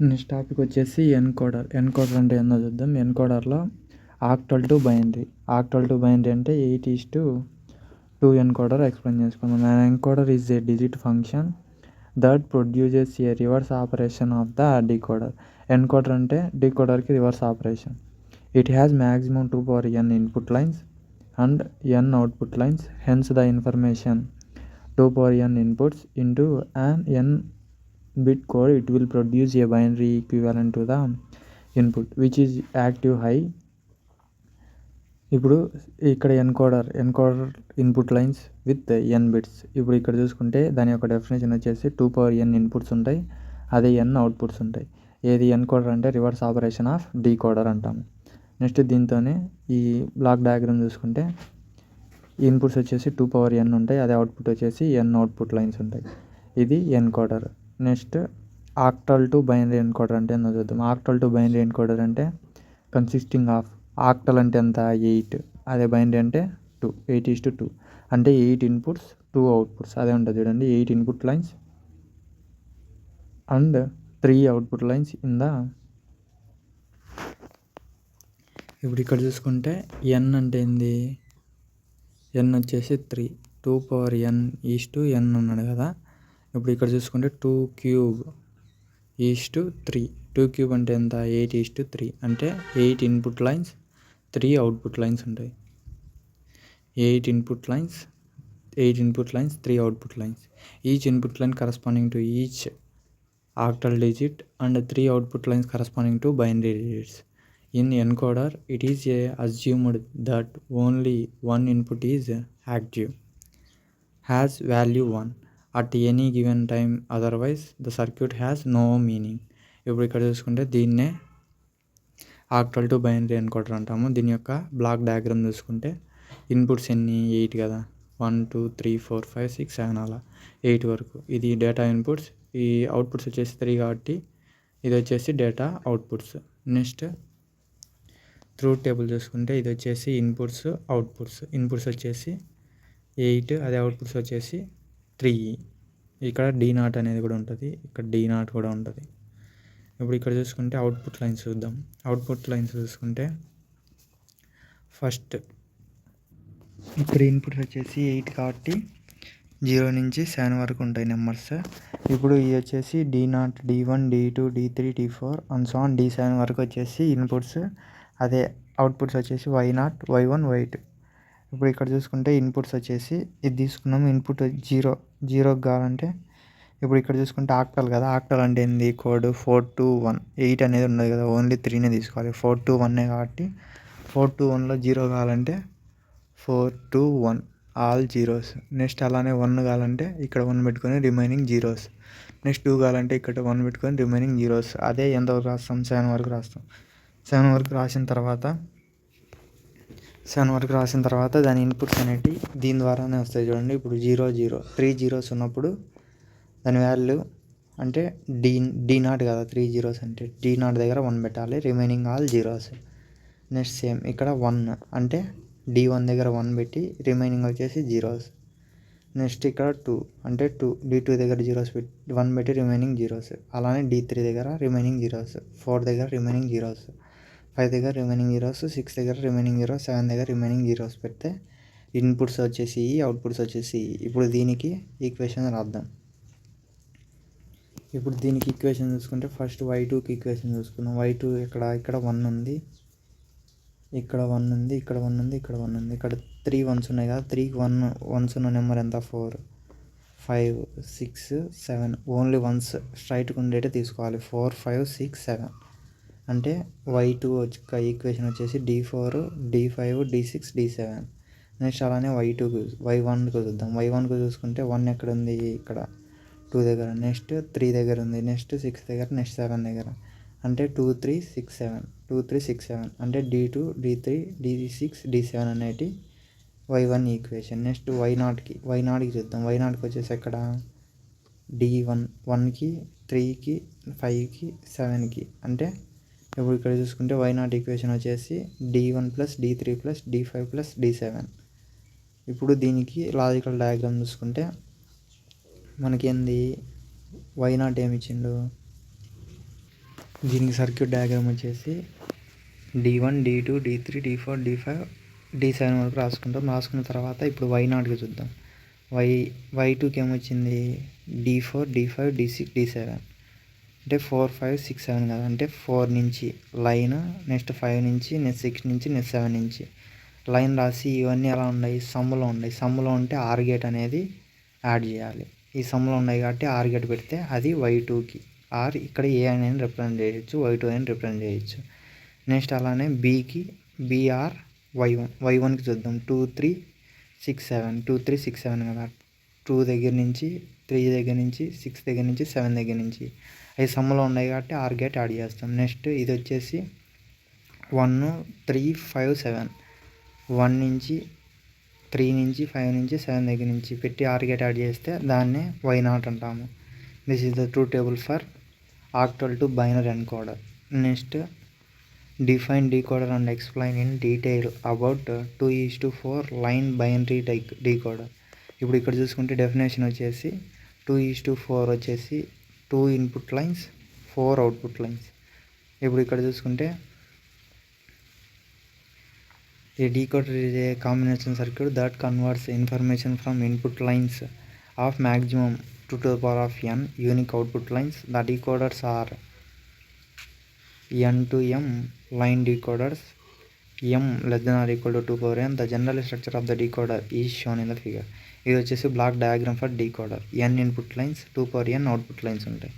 Next topic వచ్చేసి encoder. Encoder అంటే ఏందో చూద్దాం. ఎన్కోడర్లో octal to binary. Octal to binary అంటే 8:2 ఎన్కోడర్ ఎక్స్ప్లెయిన్ చేసుకుందాం. An encoder is a digit function that produces a reverse operation of the decoder. Encoder అంటే డీకోడర్కి reverse operation. It has maximum 2 power n input lines and n output lines. Hence the information 2 power n inputs into an n bit code. It will produce a binary equivalent to the input which is active high. ఇప్పుడు ఇక్కడ encoder input lines with n bits. ఇప్పుడు ఇక్కడ చూసుకుంటే దాని యొక్క definition వచ్చేసి 2 power n inputs ఉంటాయి, అదే n అవుట్పుట్స్ ఉంటాయి. ఏది ఎన్కోడర్ అంటే రివర్స్ ఆపరేషన్ ఆఫ్ డీకోడర్ అంటాము. నెక్స్ట్ దీంతోనే ఈ బ్లాక్ డయాగ్రామ్ చూసుకుంటే ఇన్పుట్స్ వచ్చేసి 2 power n ఉంటాయి, అదే అవుట్పుట్ వచ్చేసి n అవుట్పుట్ లైన్స్ ఉంటాయి. ఇది encoder. Next octal to binary encoder అంటే ఏందో చూద్దాం. ఆక్టల్ టు బైనరీ ఎన్కోడర్ అంటే కన్సిస్టింగ్ ఆఫ్, ఆక్టల్ అంటే ఎంత 8, అదే బైనరీ అంటే 2, 8:2 అంటే 8 ఇన్పుట్స్ 2 అవుట్పుట్స్ అదే ఉంటుంది చూడండి. 8 input lines and 3 output lines in the. ఇప్పుడు ఇక్కడ చూసుకుంటే n అంటే ఏంది, n వచ్చేసి 3, 2 power n n ఉన్నాడు కదా. ఇప్పుడు ఇక్కడ చూసుకుంటే 2 cube 3, 2 cube అంటే ఎంత 8:3 అంటే 8 ఇన్పుట్ లైన్స్ 3 అవుట్పుట్ లైన్స్ ఉంటాయి. 8 input lines 3 output lines. Each input line corresponding to each octal digit and 3 output lines corresponding to binary digits. In encoder, it is assumed that only one input is active, has value 1 at any given time, otherwise the circuit has no meaning. ఇప్పుడు ఇక్కడ చూసుకుంటే దీన్నే octal to binary encoder అంటాము. దీని యొక్క block diagram చూసుకుంటే inputs ఎన్ని 8 కదా, 1 2 3 4 5 6 7 అలా 8 వరకు. ఇది డేటా ఇన్పుట్స్, ఈ అవుట్పుట్స్ వచ్చేసి 3 కాబట్టి ఇది వచ్చేసి data outputs. Next truth table చూసుకుంటే ఇది వచ్చేసి ఇన్పుట్స్ అవుట్పుట్స్. ఇన్పుట్స్ వచ్చేసి 8, అదే అవుట్పుట్స్ వచ్చేసి 3. ఇక్కడ D0 అనేది కూడా ఉంటుంది, ఇక్కడ D0 కూడా ఉంటుంది. ఇప్పుడు ఇక్కడ చూసుకుంటే అవుట్పుట్ లైన్స్ చూద్దాం. అవుట్పుట్ లైన్స్ చూసుకుంటే ఫస్ట్ ఇక్కడ ఇన్పుట్స్ వచ్చేసి 8 కాబట్టి 0 నుంచి 7 వరకు ఉంటాయి నెంబర్స్. ఇప్పుడు ఇవి వచ్చేసి D0, D1, D2, D3, D4 and so on D7 వరకు వచ్చేసి ఇన్పుట్స్, అదే అవుట్పుట్స్ వచ్చేసి Y0, Y1, Y2. ఇప్పుడు ఇక్కడ చూసుకుంటే ఇన్పుట్స్ వచ్చేసి ఇది తీసుకున్నాము. ఇన్పుట్ 0 కావాలంటే ఇప్పుడు ఇక్కడ చూసుకుంటే ఆక్టల్ కదా, ఆక్టల్ అంటే ఏంది కోడ్ 421. 8 అనేది ఉండదు కదా, ఓన్లీ 3నే తీసుకోవాలి. 421 కాబట్టి 421లో 0 కావాలంటే 421 ఆల్ జీరోస్. నెక్స్ట్ అలానే 1 కావాలంటే ఇక్కడ 1 పెట్టుకొని రిమైనింగ్ జీరోస్. నెక్స్ట్ 2 కావాలంటే ఇక్కడ 1 పెట్టుకొని రిమైనింగ్ జీరోస్. అదే ఎంతవరకు రాస్తాం 7 వరకు రాస్తాం. 7 వరకు రాసిన తర్వాత దాని ఇన్పుట్స్ అనేవి దీని ద్వారానే వస్తాయి చూడండి. ఇప్పుడు 0 0 3 జీరోస్ ఉన్నప్పుడు దాని వాల్యూ అంటే D0 కదా, 3 జీరోస్ అంటే D0 దగ్గర 1 పెట్టాలి, remaining all zeros. Next same ఇక్కడ 1 అంటే D1 దగ్గర 1 పెట్టి రిమైనింగ్ వచ్చేసి జీరోస్. నెక్స్ట్ ఇక్కడ 2 అంటే D2 దగ్గర జీరోస్ పెట్టి 1 పెట్టి రిమైనింగ్ జీరోస్. అలానే D3 దగ్గర రిమైనింగ్ జీరోస్, 4 దగ్గర రిమైనింగ్ జీరోస్, 5 దగ్గర రిమైనింగ్ జీరోస్, 6 దగ్గర రిమైనింగ్ జీరోస్, 7 దగ్గర రిమైనింగ్ జీరోస్ పెడితే ఇన్పుట్స్ వచ్చేసి అవుట్పుట్స్ వచ్చేసి. ఇప్పుడు దీనికి ఈక్వేషన్ రాద్దాం. ఇప్పుడు దీనికి ఈక్వేషన్ చూసుకుంటే ఫస్ట్ Y2కి ఈక్వేషన్ చూసుకుందాం. Y2 ఇక్కడ 1 ఉంది, ఇక్కడ 1 ఉంది, ఇక్కడ 1 ఉంది, ఇక్కడ 1 ఉంది, ఇక్కడ 3 1s ఉన్నాయి కదా. 3కి 1 1s ఉన్న నెంబర్ ఎంత 4 5 6 7. ఓన్లీ 1s స్ట్రైట్గా ఉండేటే తీసుకోవాలి. 4 5 6 7 అంటే Y2 ఈక్వేషన్ వచ్చేసి D4 D5 D6 D7. Next అలానే Y1కు చూద్దాం. Y1కు చూసుకుంటే 1 ఎక్కడ ఉంది, ఇక్కడ 2 దగ్గర, నెక్స్ట్ 3 దగ్గర ఉంది, నెక్స్ట్ 6 దగ్గర, నెక్స్ట్ 7 దగ్గర అంటే 2 3 6 7 2 3 6 7 అంటే D2 D3 D6 D7 అనేటి Y1 ఈక్వేషన్. నెక్స్ట్ Y0కి చూద్దాం. Y0కి వచ్చేసి ఎక్కడ D1 1కి 3కి 5కి 7కి అంటే ఇప్పుడు ఇక్కడ చూసుకుంటే Y0 ఈక్వేషన్ వచ్చేసి D1 + D3 + D5 + D7. ఇప్పుడు దీనికి లాజికల్ డయాగ్రామ్ చూసుకుంటే మనకి ఏంది Y0 ఏమి ఇచ్చిండు దీనికి సర్క్యూట్ డయాగ్రామ్ వచ్చేసి D1 D2 D3 D4 D5 D7 వరకు రాసుకున్న తర్వాత ఇప్పుడు Y0కి చూద్దాం. Y2కి ఏమొచ్చింది D4 D5 D6 D7 అంటే 4 5 6 7 కదా, అంటే 4 నుంచి లైన్, నెక్స్ట్ 5 నుంచి, నెక్స్ట్ 6 నుంచి, నెక్స్ట్ 7 నుంచి లైన్ రాసి ఇవన్నీ ఎలా ఉన్నాయి సమ్ములో ఉంటే ఆర్ గేట్ అనేది యాడ్ చేయాలి. ఈ సమ్ములో ఉన్నాయి కాబట్టి ఆర్ గేట్ పెడితే అది Y2కి, ఆర్ ఇక్కడ ఏ అని రిప్రజెంట్ చేయొచ్చు, Y2 అని రిప్రజెంట్ చేయొచ్చు. నెక్స్ట్ అలానే బీకి బీఆర్ Y1కి చూద్దాం. 2 3 6 7 2 3 6 7 కదా, 2 దగ్గర నుంచి 3 దగ్గర నుంచి 6 దగ్గర నుంచి 7 దగ్గర నుంచి అవి సమ్ములో ఉన్నాయి కాబట్టి ఆర్ గేట్ యాడ్ చేస్తాం. నెక్స్ట్ ఇది వచ్చేసి 1 3 5 7 1 నుంచి 3 నుంచి 5 నుంచి 7 దగ్గర నుంచి పెట్టి ఆర్ గేట్ యాడ్ చేస్తే దాన్నే Y0 అంటాము. This is the true table for octal to binary encoder. Next define decoder and explain in detail about 2:4 line binary decoder. ఇప్పుడు ఇక్కడ చూసుకుంటే డెఫినేషన్ వచ్చేసి 2:4 వచ్చేసి 2 ఇన్పుట్ లైన్స్ 4 అవుట్పుట్ లైన్స్. ఇప్పుడు ఇక్కడ చూసుకుంటే a decoder is a combination circuit that converts information from input lines of maximum 2 to the power of n unique output lines. The decoders are n to m line decoders, m less than or equal to 2 power n. The general structure of the decoder is shown in the figure. ఇది వచ్చేసి block diagram for decoder. n input lines 2 power n output lines ఉంటాయి.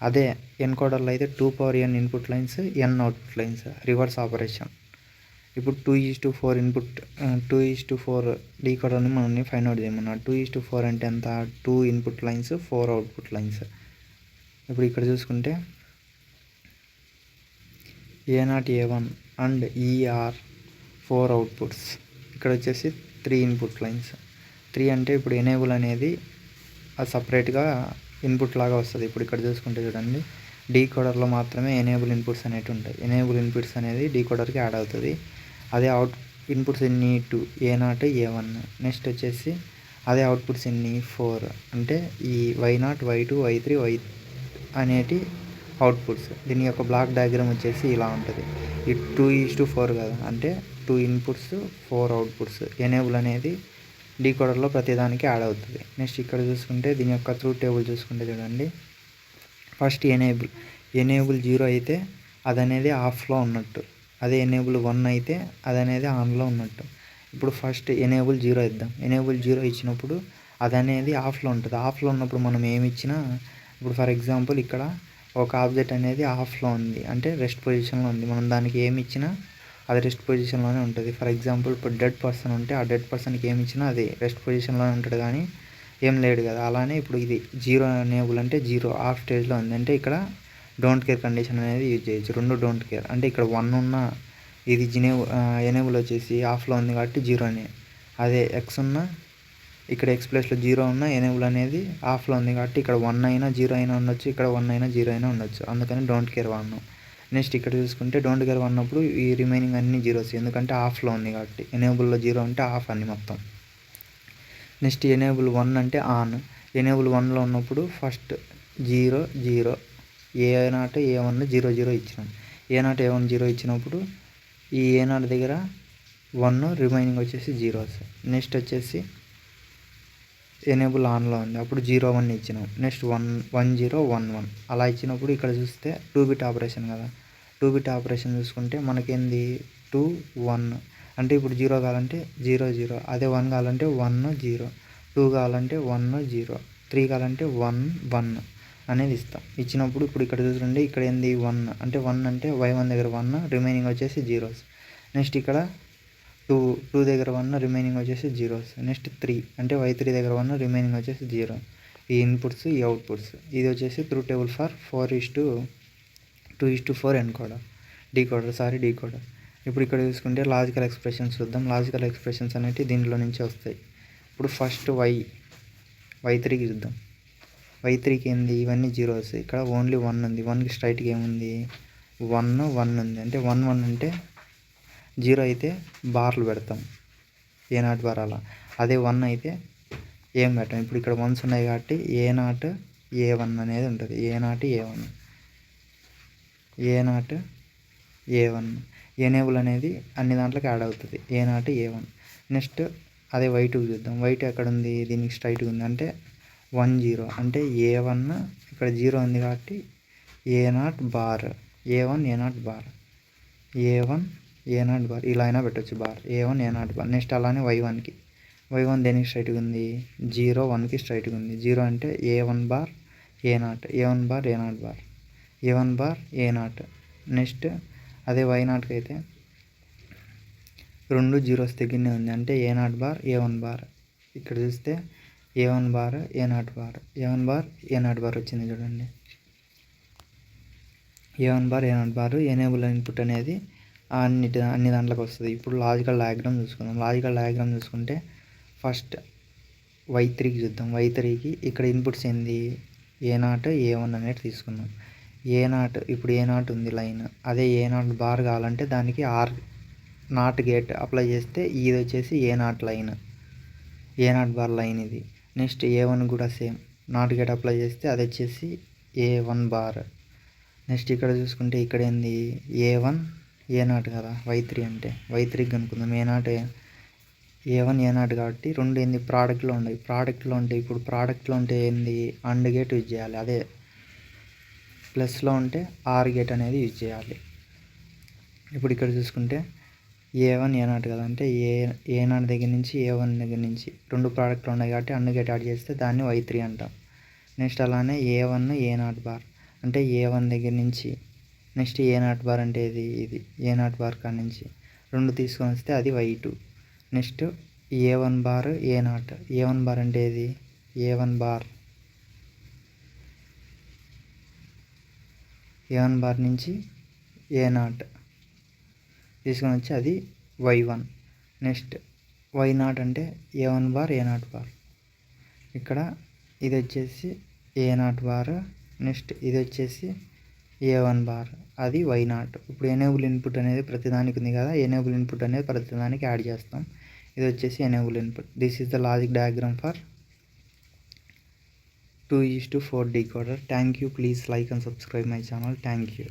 అదే ఎన్కోడర్లో అయితే 2 power n input lines n output lines, reverse operation. ఇప్పుడు 2:4 input 2:4 డీకోడర్ని మనల్ని find out చేయమన్నాడు. 2:4 అంటే ఎంత, 2 ఇన్పుట్ లైన్స్ 4 అవుట్పుట్ లైన్స్. ఇప్పుడు ఇక్కడ చూసుకుంటే A0 A1 and ER 4 outputs. ఇక్కడ వచ్చేసి 3 ఇన్పుట్ లైన్స్. 3 అంటే ఇప్పుడు ఎనేబుల్ అనేది అది సపరేట్గా ఇన్పుట్ లాగా వస్తుంది. ఇప్పుడు ఇక్కడ చూసుకుంటే చూడండి, డీకోడర్లో మాత్రమే ఎనేబుల్ ఇన్పుట్స్ అనేవి ఉంటాయి. ఎనేబుల్ ఇన్పుట్స్ అనేది డీకోడర్కి యాడ్ అవుతుంది. అదే ఇన్పుట్స్ ఎన్ని 2 A0 A1. నెక్స్ట్ వచ్చేసి అదే అవుట్పుట్స్ ఎన్ని 4, అంటే ఈ Y0 Y2 Y3 Y అనేటి అవుట్పుట్స్. దీని యొక్క బ్లాక్ డయాగ్రామ్ వచ్చేసి ఇలా ఉంటుంది. ఈ 2:4 కదా, అంటే 2 ఇన్పుట్స్ 4 అవుట్పుట్స్. ఎనేబుల్ అనేది డీకోడర్లో ప్రతిదానికి యాడ్ అవుతుంది. నెక్స్ట్ ఇక్కడ చూసుకుంటే దీని యొక్క ట్రూత్ టేబుల్ చూసుకుంటే చూడండి, ఫస్ట్ ఎనేబుల్ 0 అయితే అది అనేది ఆఫ్లో ఉన్నట్టు, అదే ఎనేబుల్ 1 అయితే అది అనేది ఆన్లో ఉన్నట్టు. ఇప్పుడు ఫస్ట్ ఎనేబుల్ 0 ఇద్దాం. ఎనేబుల్ 0 ఇచ్చినప్పుడు అది అనేది ఆఫ్లో ఉంటుంది. ఆఫ్లో ఉన్నప్పుడు మనం ఏమి ఇచ్చినా, ఇప్పుడు ఫర్ ఎగ్జాంపుల్ ఇక్కడ ఒక ఆబ్జెక్ట్ అనేది ఆఫ్లో ఉంది, అంటే రెస్ట్ పొజిషన్లో ఉంది. మనం దానికి ఏమి ఇచ్చినా అది రెస్ట్ పొజిషన్లోనే ఉంటుంది. ఫర్ ఎగ్జాంపుల్ ఇప్పుడు డెడ్ పర్సన్ ఉంటే ఆ డెడ్ పర్సన్కి ఏమి ఇచ్చినా అది రెస్ట్ పొజిషన్లోనే ఉంటుంది, కానీ ఏం లేడు కదా. అలానే ఇప్పుడు ఇది 0 ఎనేబుల్ అంటే 0 ఆఫ్ స్టేజ్లో ఉంది, అంటే ఇక్కడ డోంట్ కేర్ కండిషన్ అనేది యూజ్ చేయొచ్చు. 2 డోంట్ కేర్, అంటే ఇక్కడ 1 ఉన్న ఇది ఎనేబుల్ వచ్చేసి ఆఫ్లో ఉంది కాబట్టి 0 అనే, అదే ఎక్స్ ఉన్న ఇక్కడ ఎక్స్ ప్లేస్లో 0 ఉన్న ఎనేబుల్ అనేది ఆఫ్లో ఉంది కాబట్టి ఇక్కడ 1 అయినా 0 అయినా ఉండొచ్చు, ఇక్కడ 1 అయినా 0 అయినా ఉండొచ్చు. అందుకని డోంట్ కేర్ 1. నెక్స్ట్ ఇక్కడ చూసుకుంటే డోంట్ కేర్ 1 అన్నప్పుడు ఈ రిమైనింగ్ అన్ని జీరోస్, ఎందుకంటే ఆఫ్లో ఉంది కాబట్టి. ఎనేబుల్లో 0 అంటే ఆఫ్ అన్ని మొత్తం. నెక్స్ట్ ఎనేబుల్ 1 అంటే ఆన్. ఎనేబుల్ 1లో ఉన్నప్పుడు ఫస్ట్ 0 0 A0 A1 0 0 ఇచ్చినాం. A0 A1 0 ఇచ్చినప్పుడు ఈ A0 దగ్గర 1, రిమైనింగ్ వచ్చేసి జీరోస్. నెక్స్ట్ వచ్చేసి ఎనేబుల్ ఆన్లో ఉంది, అప్పుడు 0 1 ఇచ్చినాం. నెక్స్ట్ 1 1 0 1 1 అలా ఇచ్చినప్పుడు ఇక్కడ చూస్తే 2 బిట్ ఆపరేషన్ కదా. 2 బిట్ ఆపరేషన్ చూసుకుంటే మనకేంది 2 1, అంటే ఇప్పుడు 0 కావాలంటే 0 0, అదే 1 కావాలంటే 1 0, 2 కావాలంటే 1 0, 3 కావాలంటే 1 1 అనేది ఇస్తాం. ఇచ్చినప్పుడు ఇప్పుడు ఇక్కడ చూసుకోండి, ఇక్కడ ఏంది 1, అంటే 1 అంటే Y1 దగ్గర 1, రిమైనింగ్ వచ్చేసి జీరోస్. నెక్స్ట్ ఇక్కడ 2 దగ్గర 1, రిమైనింగ్ వచ్చేసి జీరోస్. నెక్స్ట్ 3 అంటే Y3 దగ్గర 1, రిమైనింగ్ వచ్చేసి 0. ఈ ఇన్పుట్స్ ఈ అవుట్పుట్స్. ఇది వచ్చేసి true table for 2:4 encoder decoder. ఇప్పుడు ఇక్కడ చూసుకుంటే లాజికల్ ఎక్స్ప్రెషన్స్ చూద్దాం. లాజికల్ ఎక్స్ప్రెషన్స్ అనేవి దీంట్లో నుంచి వస్తాయి. ఇప్పుడు ఫస్ట్ Y3కి చూద్దాం. Y3కి ఏంది, ఇవన్నీ జీరోస్. ఇక్కడ ఓన్లీ 1 ఉంది. 1కి స్ట్రైట్గా ఏముంది 1 1 ఉంది, అంటే 1 1 అంటే 0 అయితే బార్లు పెడతాం, A0 బార్ అలా. అదే 1 అయితే ఏం పెట్టాం. ఇప్పుడు ఇక్కడ 1s ఉన్నాయి కాబట్టి A0 A1 అనేది ఉంటుంది. A0 A1. A0 A1. Enable అనేది అన్ని దాంట్లోకి యాడ్ అవుతుంది. A0 A1. నెక్స్ట్ అదే Y2 చూద్దాం. Y2 ఎక్కడ ఉంది? దీనికి స్ట్రైట్గా ఉంది అంటే 1 0 అంటే A1 ఇక్కడ 0 ఉంది కాబట్టి A0 bar A1 A0 bar A1 A0 bar ఇలా అయినా పెట్టవచ్చు bar A1 A0 bar. Next అలానే Y1కి Y1 దేనికి స్ట్రైట్గా ఉంది? 0 1కి స్ట్రైట్గా ఉంది. 0 అంటే A1 bar A0 A1 bar A0 bar A1 bar A0. Next అదే Y0కి అయితే 2 0s దగ్గరనే ఉంది అంటే A0 బార్ A1 బార్. ఇక్కడ చూస్తే A1 bar A0 bar A1 bar A0 bar వచ్చింది చూడండి. A1 bar A0 bar enable input అనేది అన్ని దాంట్లోకి వస్తుంది. ఇప్పుడు లాజికల్ డయాగ్రామ్ చూసుకుందాం. లాజికల్ డయాగ్రామ్ చూసుకుంటే ఫస్ట్ Y3కి చూద్దాం. Y3కి ఇక్కడ ఇన్పుట్స్ ఏంది? A0 A1 అనేది తీసుకున్నాం. A0 ఇప్పుడు A0 ఉంది లైన్. అదే A0 బార్ కావాలంటే దానికి నాట్ గేట్ అప్లై చేస్తే ఇది వచ్చేసి A0 line A0 bar line ఇది. నెక్స్ట్ A1 కూడా సేమ్ నాట్ గేట్ అప్లై చేస్తే అది వచ్చేసి A1 బార్. నెక్స్ట్ ఇక్కడ చూసుకుంటే ఇక్కడ ఏంది? A1 A0 కదా Y3 అంటే. Y3కి కనుక్కుందాం. A1 A0 కాబట్టి రెండు ఏంది ప్రోడక్ట్లో ఉన్నాయి. ప్రోడక్ట్లో ఉంటే ఇప్పుడు ప్రోడక్ట్లో ఉంటే ఏంది? అండ్ గేట్ యూజ్ చేయాలి. అదే ప్లస్లో ఉంటే ఆర్ గేట్ అనేది యూజ్ చేయాలి. ఇప్పుడు ఇక్కడ చూసుకుంటే A1 A0 కదా అంటే A0 దగ్గర నుంచి A1 దగ్గర నుంచి రెండు ప్రోడక్ట్లు ఉన్నాయి కాబట్టి అండ్ గేట్ యాడ్ చేస్తే దాన్ని Y3 అంటాం. నెక్స్ట్ అలానే A1 A0 బార్ అంటే A1 దగ్గర నుంచి నెక్స్ట్ A0 బార్ అంటే ఇది A0 బార్ కాడ నుంచి రెండు తీసుకొని వస్తే అది Y2. Next A1 bar A0 A1 bar అంటే A1 బార్ A1 బార్ నుంచి A0 తీసుకొని వచ్చి అది Y1. నెక్స్ట్ Y0 అంటే A1 బార్ A0 బార్. ఇక్కడ ఇది వచ్చేసి A0 బార్. నెక్స్ట్ ఇది వచ్చేసి A1 బార్ అది Y0. ఇప్పుడు ఎనేబుల్ ఇన్పుట్ అనేది ప్రతిదానికి ఉంది కదా. ఎనేబుల్ ఇన్పుట్ అనేది ప్రతిదానికి యాడ్ చేస్తాం. ఇది వచ్చేసి enable input. This is the logic diagram for 2:4 decoder. Thank you. Please like and subscribe my channel. Thank you.